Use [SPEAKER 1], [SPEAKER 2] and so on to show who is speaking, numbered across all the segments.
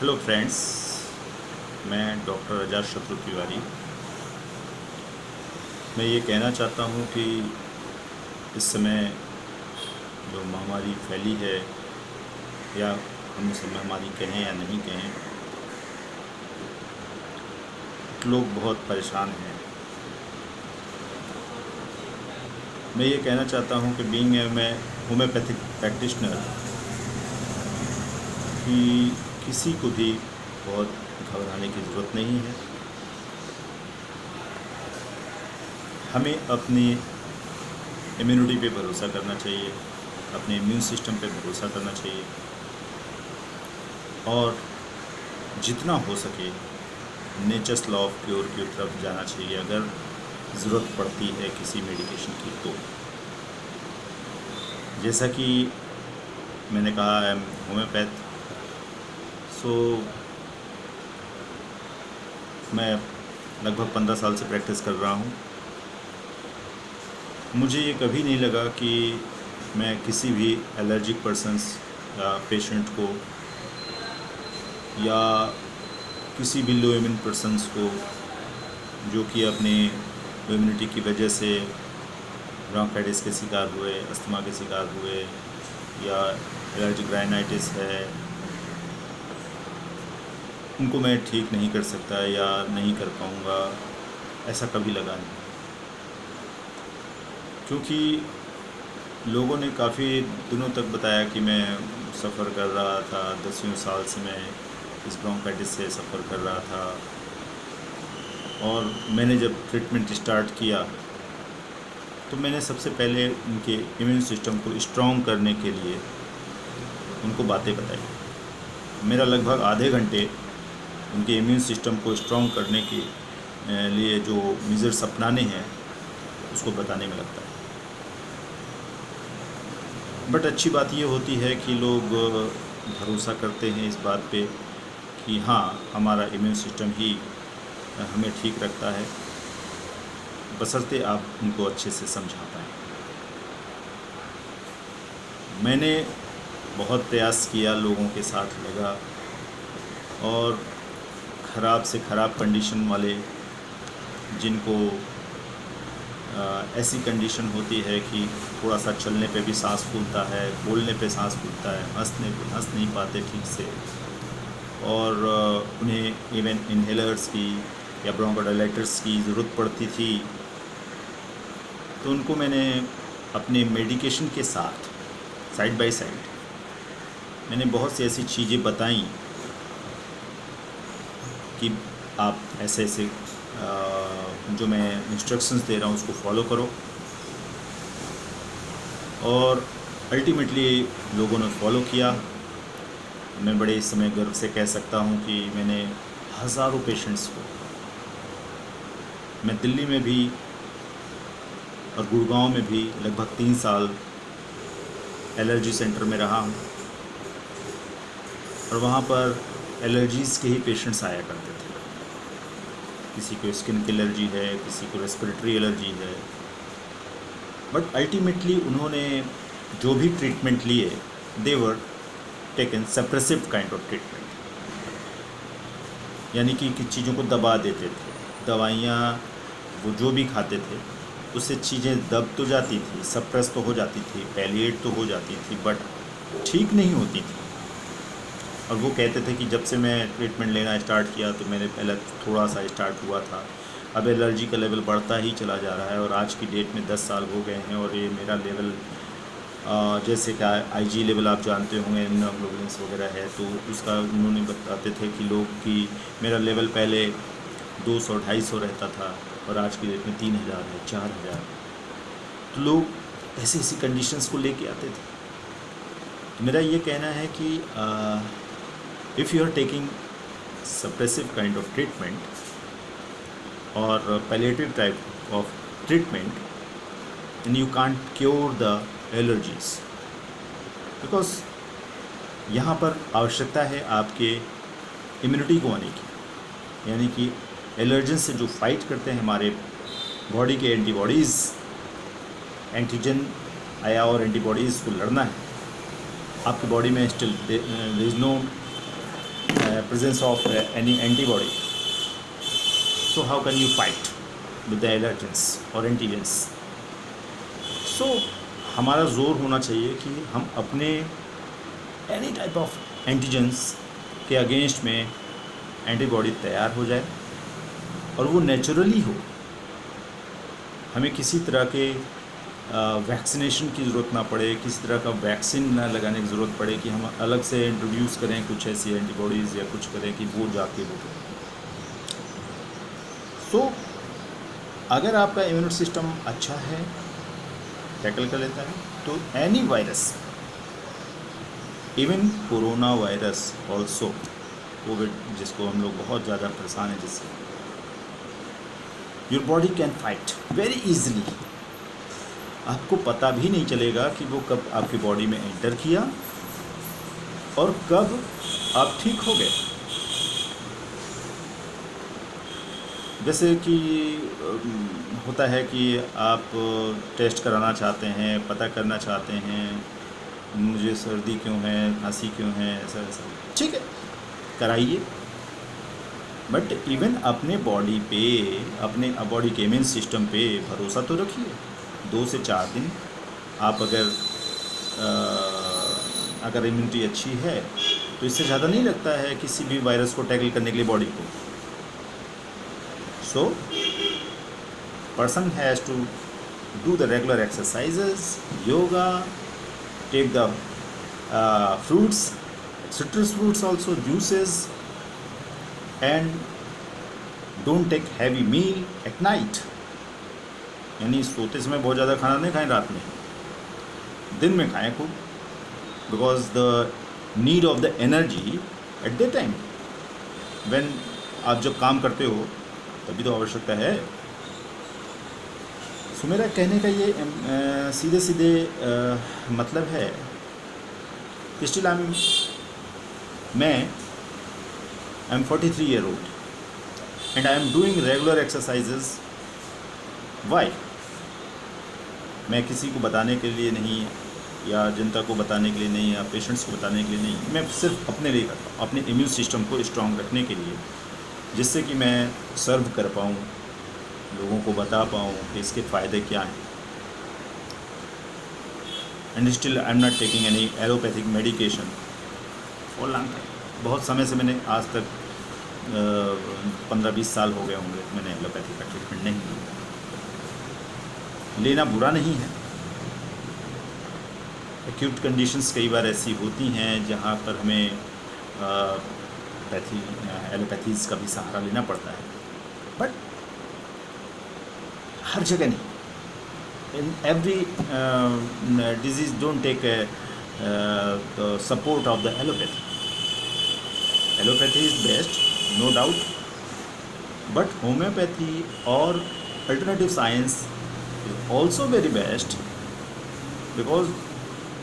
[SPEAKER 1] Hello friends, मैं doctor आजाद शत्रु तिवारी। मैं ये कहना चाहता हूँ कि इस समय जो महामारी फैली है, या हम उसे महामारी कहें या नहीं कहें, लोग बहुत परेशान हैं। मैं ये कहना चाहता हूँ कि बीइंग मैं होम्योपैथिक प्रैक्टिशनर, कि किसी को भी बहुत घबराने की ज़रूरत नहीं है। हमें अपनी इम्यूनिटी पे भरोसा करना चाहिए, अपने इम्यून सिस्टम पे भरोसा करना चाहिए, और जितना हो सके नेचर्स लॉ ऑफ क्योर की तरफ जाना चाहिए अगर ज़रूरत पड़ती है किसी मेडिकेशन की। तो जैसा कि मैंने कहा, आई एम होम्योपैथ, सो मैं लगभग 15 साल से प्रैक्टिस कर रहा हूँ। मुझे ये कभी नहीं लगा कि मैं किसी भी एलर्जिक पर्सन्स या पेशेंट को या किसी भी लो इम्यून पर्सन्स को जो कि अपने इम्यूनिटी की वजह से ब्रोंकाइटिस के शिकार हुए, अस्थमा के शिकार हुए, या एलर्जिक राइनाइटिस है, उनको मैं ठीक नहीं कर सकता या नहीं कर पाऊँगा, ऐसा कभी लगा नहीं। क्योंकि लोगों ने काफ़ी दिनों तक बताया कि मैं सफ़र कर रहा था, 10 साल से मैं इस ब्रोंकाइटिस से सफ़र कर रहा था। और मैंने जब ट्रीटमेंट स्टार्ट किया तो मैंने सबसे पहले उनके इम्यून सिस्टम को स्ट्रॉन्ग करने के लिए उनको बातें बताई। मेरा लगभग आधे घंटे उनके इम्यून सिस्टम को स्ट्रॉन्ग करने के लिए जो मेजर्स अपनाने हैं उसको बताने में लगता है। बट अच्छी बात ये होती है कि लोग भरोसा करते हैं इस बात पे कि हाँ, हमारा इम्यून सिस्टम ही हमें ठीक रखता है, बशर्ते आप उनको अच्छे से समझा पाएँ। मैंने बहुत प्रयास किया, लोगों के साथ लगा, और ख़राब से ख़राब कंडीशन वाले, जिनको ऐसी कंडीशन होती है कि थोड़ा सा चलने पे भी सांस फूलता है, बोलने पे सांस फूलता है, हंस नहीं पाते ठीक से, और उन्हें इवन इन्हेलर्स की या ब्रोंकोडायलेटर्स की ज़रूरत पड़ती थी, तो उनको मैंने अपने मेडिकेशन के साथ साइड बाय साइड मैंने बहुत सी ऐसी चीज़ें बताई कि आप ऐसे ऐसे जो मैं इंस्ट्रक्शंस दे रहा हूँ उसको फॉलो करो। और अल्टीमेटली लोगों ने फॉलो किया। मैं बड़े इस समय गर्व से कह सकता हूँ कि मैंने हज़ारों पेशेंट्स को, मैं दिल्ली में भी और गुड़गांव में भी लगभग 3 साल एलर्जी सेंटर में रहा हूँ, और वहाँ पर एलर्जीज़ के ही पेशेंट्स आया करते थे। किसी को स्किन की एलर्जी है, किसी को रेस्पिरेटरी एलर्जी है, बट अल्टीमेटली उन्होंने जो भी ट्रीटमेंट लिए, they were taken suppressive kind of treatment, यानी कि चीज़ों को दबा देते थे। दवाइयाँ वो जो भी खाते थे उससे चीज़ें दब तो जाती थी, सप्रेस तो हो जाती थी, पैलिएट तो हो जाती थी, बट ठीक नहीं होती थी। और वो कहते थे कि जब से मैं ट्रीटमेंट लेना स्टार्ट किया तो मेरे पहले थोड़ा सा स्टार्ट हुआ था, अब एलर्जी का लेवल बढ़ता ही चला जा रहा है, और आज की डेट में 10 साल हो गए हैं, और ये मेरा लेवल जैसे कि आईजी लेवल आप जानते होंगे, इम्यूनोग्लोबुलिन्स वगैरह है, तो उसका उन्होंने बताते थे कि लोग कि मेरा लेवल पहले 200-250 रहता था, और आज की डेट में 3000 है, 4000। तो लोग ऐसी ऐसी कंडीशंस को लेके आते थे। तो मेरा ये कहना है कि if you are taking suppressive kind of treatment or palliative type of treatment, and you can't cure the allergies, because यहाँ पर आवश्यकता है आपके इम्यूनिटी को आने की, यानी कि एलर्जन से जो फाइट करते हैं हमारे बॉडी के एंटीबॉडीज़, एंटीजन आया और एंटीबॉडीज़ को लड़ना है। आपकी बॉडी में still there is no presence of any antibody. So how can you fight with the allergens or antigens? So हमारा जोर होना चाहिए कि हम अपने एनी टाइप ऑफ एंटीजेंस के अगेंस्ट में एंटीबॉडी तैयार हो जाए और वो नेचुरली हो। हमें किसी तरह के वैक्सीनेशन की ज़रूरत ना पड़े, किसी तरह का वैक्सीन ना लगाने की ज़रूरत पड़े कि हम अलग से इंट्रोड्यूस करें कुछ ऐसी एंटीबॉडीज़ या कुछ करें कि वो जाके वो। सो अगर आपका इम्यून सिस्टम अच्छा है, टैकल कर लेता है, तो any virus, even corona virus also, Covid जिसको हम लोग बहुत ज़्यादा परेशान हैं जिससे, your body can fight very easily. आपको पता भी नहीं चलेगा कि वो कब आपकी बॉडी में एंटर किया और कब आप ठीक हो गए। जैसे कि होता है कि आप टेस्ट कराना चाहते हैं, पता करना चाहते हैं मुझे सर्दी क्यों है, खांसी क्यों है, ऐसा ऐसा, ठीक है कराइए, बट इवन अपने बॉडी पे, अपने बॉडी के इम्यून सिस्टम पे भरोसा तो रखिए। 2 से 4 दिन आप अगर इम्यूनिटी अच्छी है तो इससे ज़्यादा नहीं लगता है किसी भी वायरस को टैकल करने के लिए बॉडी को। So person has to do the regular exercises, yoga, take the fruits, citrus fruits also, juices, and don't take heavy meal at night. यानी सोते समय बहुत ज़्यादा खाना नहीं खाएं, रात में, दिन में खाएं खूब, because the need of the energy at the time when आप जब काम करते हो तभी तो आवश्यकता है। सो मेरा कहने का ये सीधे सीधे मतलब है कि स्टिल मैं I am 43 year old and I am doing regular exercises. Why? मैं किसी को बताने के लिए नहीं, या जनता को बताने के लिए नहीं, या पेशेंट्स को बताने के लिए नहीं, मैं सिर्फ अपने लिए करता हूँ, अपने इम्यून सिस्टम को स्ट्रॉन्ग रखने के लिए, जिससे कि मैं सर्व कर पाऊँ, लोगों को बता पाऊँ कि इसके फ़ायदे क्या हैं। And still I am not taking any allopathic medication for long time. बहुत समय से मैंने आज तक 15-20 साल हो गए होंगे मैंने एलोपैथी का ट्रीटमेंट नहीं लिया। लेना बुरा नहीं है। एक्यूट कंडीशंस कई बार ऐसी होती हैं जहाँ पर हमें एलोपैथीज़ का भी सहारा लेना पड़ता है, बट हर जगह नहीं। In every disease don't take the support of the allopathy. Allopathy is best, no doubt, but homeopathy or alternative science is also very best, because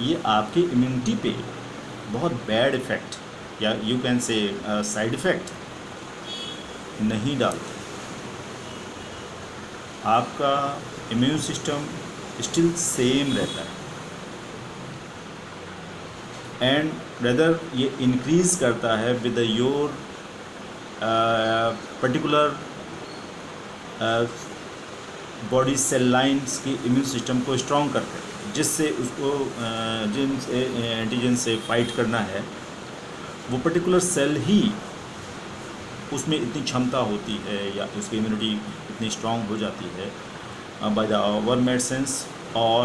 [SPEAKER 1] ये आपके इम्यूनिटी पे बहुत बैड इफ़ेक्ट या you can say side effect नहीं डालते। आपका immune system still same रहता है एंड रेदर ये इंक्रीज़ करता है with your particular body cell lines की इम्यून सिस्टम को स्ट्रॉन्ग करते हैं, जिससे उसको जिन एंटीजन से फाइट करना है वो पर्टिकुलर सेल ही उसमें इतनी क्षमता होती है या उसकी इम्यूनिटी इतनी स्ट्रॉन्ग हो जाती है by the our medicines or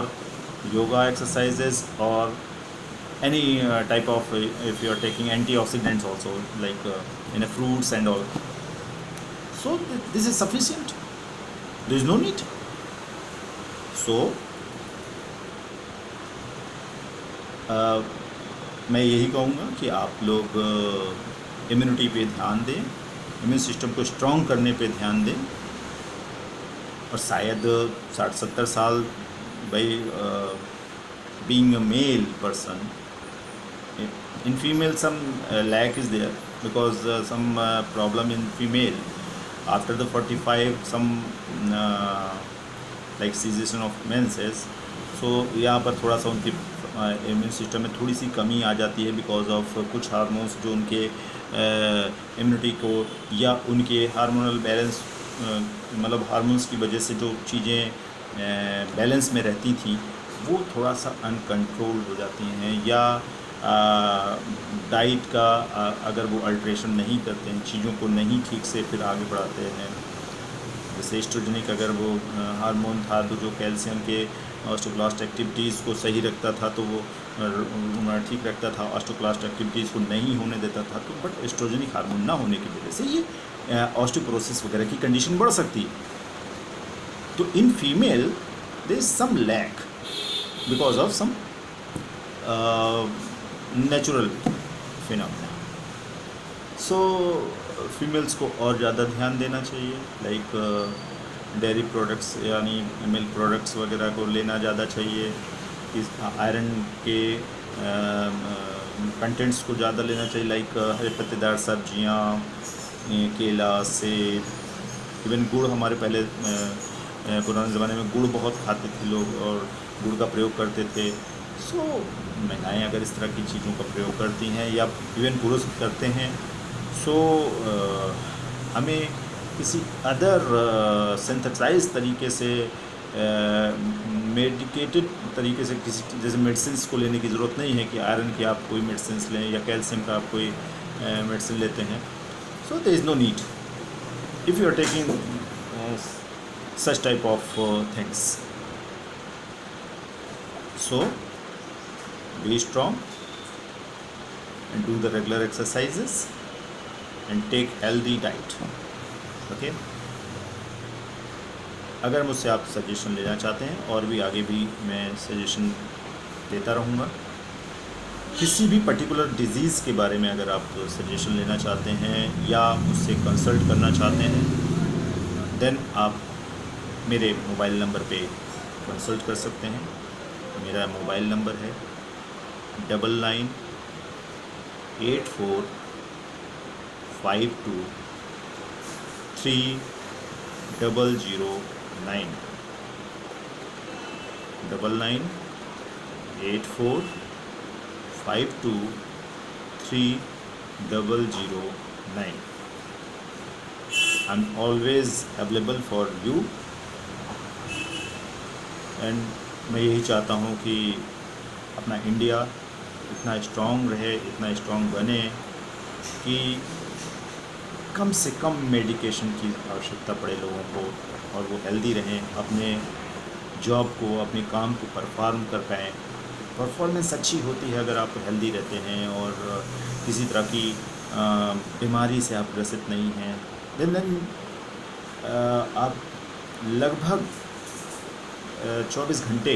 [SPEAKER 1] yoga exercises or any type of if you are taking antioxidants also like in a fruits and all. So this is sufficient. There is no need. So मैं यही कहूँगा कि आप लोग immunity पे ध्यान दें, immune system को स्ट्रॉन्ग करने पे ध्यान दें, और शायद 60-70 साल by being a male person, in female some lack is there because some problem in female after the 45 some like cessation of menses, so यहाँ पर थोड़ा सा उनकी इम्यून सिस्टम में थोड़ी सी कमी आ जाती है बिकॉज ऑफ कुछ हार्मोन्स जो उनके इम्यूनिटी को या उनके हार्मोनल बैलेंस, मतलब हार्मोन्स की वजह से जो चीज़ें बैलेंस में रहती थी वो थोड़ा सा अनकंट्रोल हो जाती हैं, या डाइट का अगर वो अल्ट्रेशन नहीं करते हैं, चीज़ों को नहीं ठीक से फिर आगे बढ़ाते हैं। जैसे एस्ट्रोजेनिक अगर वो हार्मोन था तो जो कैल्शियम के ऑस्टियोक्लास्ट एक्टिविटीज़ को सही रखता था तो वो ठीक रखता था, ऑस्टियोक्लास्ट एक्टिविटीज़ को नहीं होने देता था। तो बट एस्ट्रोजेनिक हार्मोन ना होने की वजह से ये ऑस्टियोपोरोसिस वगैरह की कंडीशन बढ़ सकती है। तो in female there is some lack because of some natural phenomena. So females को और ज़्यादा ध्यान देना चाहिए, लाइक डेयरी प्रोडक्ट्स यानी मिल्क प्रोडक्ट्स वगैरह को लेना ज़्यादा चाहिए, इस आयरन के कंटेंट्स को ज़्यादा लेना चाहिए, लाइक हरे पत्तेदार सब्जियाँ, केला, सेब, इवन गुड़। हमारे पहले पुराने ज़माने में गुड़ बहुत खाते थे लोग और गुड़ का प्रयोग करते थे। सो महिलाएं अगर इस तरह की चीज़ों का प्रयोग करती हैं या इवन पुरुष करते हैं, सो हमें किसी अदर सिंथेसाइज तरीके से मेडिकेटेड तरीके से किसी जैसे मेडिसिन को लेने की ज़रूरत नहीं है कि आयरन की आप कोई मेडिसिन लें या कैल्शियम का आप कोई मेडिसिन लेते हैं। So there is no need if you are taking such type of things. So be strong and do the regular exercises and take healthy diet. Okay? अगर मुझसे आप सजेशन लेना चाहते हैं और भी आगे भी मैं सजेशन देता रहूँगा। किसी भी पर्टिकुलर डिज़ीज़ के बारे में अगर आप सजेशन लेना चाहते हैं या मुझसे कंसल्ट करना चाहते हैं, देन आप मेरे मोबाइल नंबर पे कंसल्ट कर सकते हैं। मेरा मोबाइल नंबर है 9984523009 9984523009। I'm always available for you and मैं यही चाहता हूँ कि अपना इंडिया इतना स्ट्रॉन्ग रहे, इतना स्ट्रॉन्ग बने कि कम से कम मेडिकेशन की आवश्यकता पड़े लोगों को और वो हेल्दी रहें, अपने जॉब को, अपने काम को परफॉर्म कर पाएँ। परफॉर्मेंस अच्छी होती है अगर आप हेल्दी रहते हैं और किसी तरह की बीमारी से आप ग्रसित नहीं हैं। देन आप लगभग 24 घंटे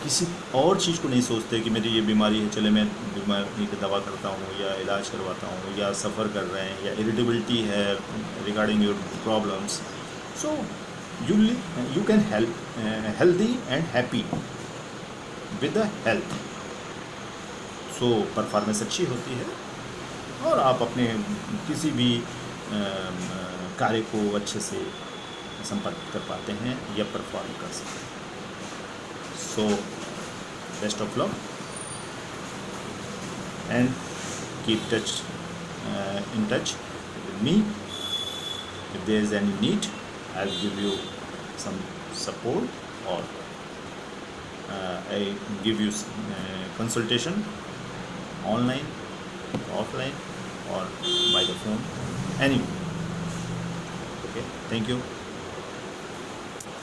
[SPEAKER 1] किसी और चीज़ को नहीं सोचते कि मेरी ये बीमारी है, चले मैं बीमारी की दवा करता हूँ या इलाज करवाता हूँ, या सफ़र कर रहे हैं या इरिटेबिलिटी है regarding your problems. So you can healthy and happy with the health. So performance अच्छी होती है और आप अपने किसी भी कार्य को अच्छे से संपर्क कर पाते हैं या परफॉर्म कर सकते हैं। So best of luck and keep in touch with me. If there is any need, I'll give you some support, or I give you consultation online, offline, or by the phone, anyway. Okay, thank you.